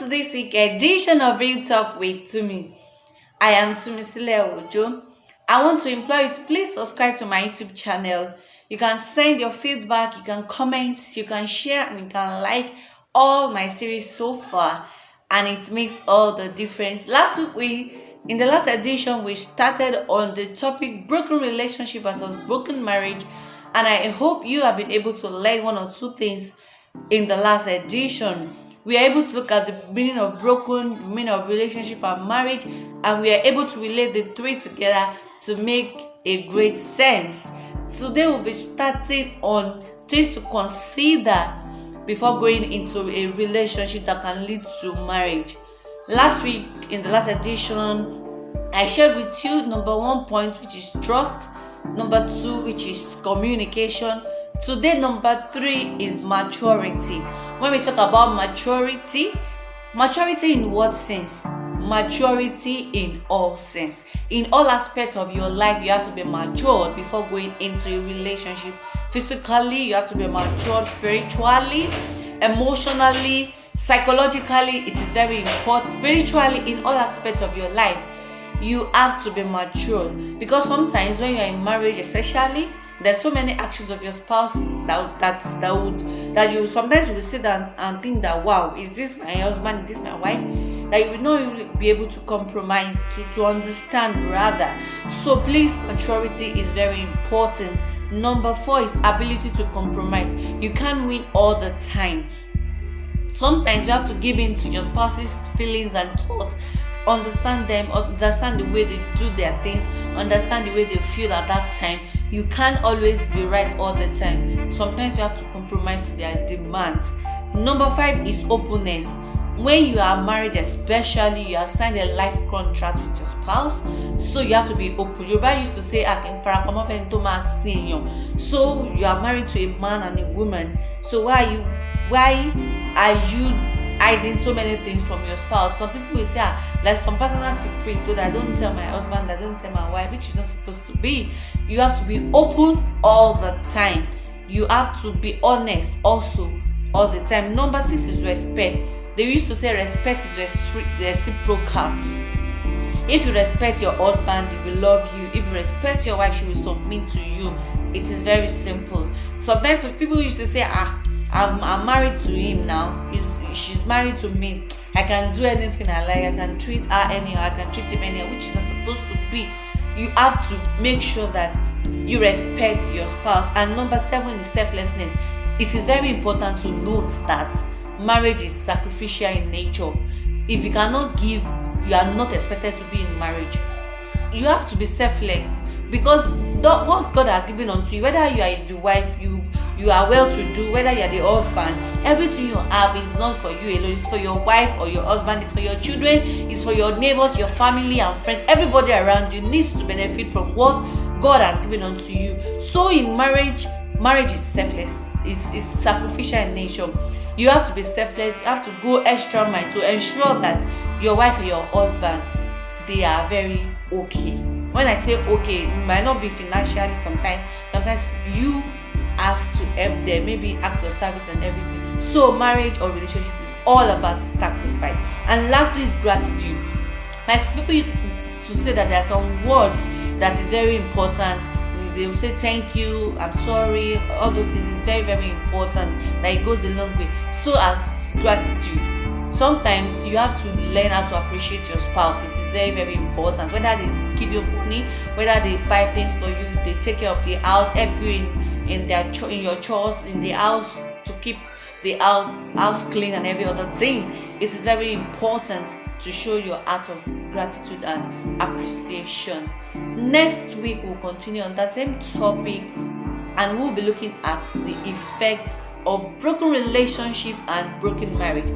to this week edition of Real Talk with Tumi. I am Tumi Ojo. I want to implore you to please subscribe to my YouTube channel. You can send your feedback, you can comment, you can share, and you can like all my series so far, and it makes all the difference. In the last edition, we started on the topic broken relationship versus broken marriage, and I hope you have been able to learn one or two things in the last edition. We are able to look at the meaning of broken, meaning of relationship and marriage, and we are able to relate the three together to make a great sense. Today we'll be starting on things to consider before going into a relationship that can lead to marriage. Last week, in the last edition, I shared with you number 1 point, which is trust, number 2, which is communication. Today, number 3 is maturity. When we talk about maturity in what sense? Maturity in all sense. In all aspects of your life, you have to be matured before going into a relationship. Physically, you have to be matured. Spiritually, emotionally, psychologically, it is very important. Spiritually, in all aspects of your life, you have to be matured. Because sometimes when you're in marriage, especially, there's so many actions of your spouse that you sometimes will sit down and think that, wow, is this my husband, is this my wife? That you will not really be able to compromise, to understand rather. So please, maturity is very important. Number 4 is ability to compromise. You can't win all the time. Sometimes you have to give in to your spouse's feelings and thoughts. Understand them, understand the way they do their things, understand the way they feel at that time. You can't always be right all the time. Sometimes you have to compromise to their demands. Number 5 is openness. When you are married, especially, you have signed a life contract with your spouse, so you have to be open. Yoruba used to say, so you are married to a man and a woman. So why are you hiding so many things from your spouse? Some people will say, like some personal secret that I don't tell my husband, I don't tell my wife, which is not supposed to be. You have to be open all the time. You have to be honest also all the time. Number 6 is respect. They used to say respect is reciprocal. If you respect your husband, he will love you. If you respect your wife, she will submit to you. It is very simple. Sometimes people used to say, I'm married to him now. She's married to me. I can do anything I like. I can treat her anyhow. I can treat him anyhow, which is not supposed to be. You have to make sure that you respect your spouse. And number 7 is selflessness. It is very important to note that marriage is sacrificial in nature. If you cannot give, you are not expected to be in marriage. You have to be selfless, because what God has given unto you, whether you are the wife, you are well to do, whether you are the husband, everything you have is not for you alone. It's for your wife or your husband, it's for your children, it's for your neighbors, your family and friends. Everybody around you needs to benefit from what God has given unto you. So in marriage is selfless, it's sacrificial in nature. You have to be selfless. You have to go extra mile to ensure that your wife and your husband, they are very okay. When I say okay, it might not be financially. Sometimes you have to help them, maybe act of service and everything. So marriage or relationship is all about sacrifice. And lastly is gratitude. Like people used to say that there are some words that is very important. They will say thank you, I'm sorry, all those things is very, very important. That it goes a long way. So as gratitude, sometimes you have to learn how to appreciate your spouse. It is very, very important. Whether they give you money, whether they buy things for you, they take care of the house, help you in your chores in the house, to keep the house clean and every other thing. It is very important to show your act of gratitude and appreciation. Next week we'll continue on that same topic, and we'll be looking at the effect of broken relationship and broken marriage.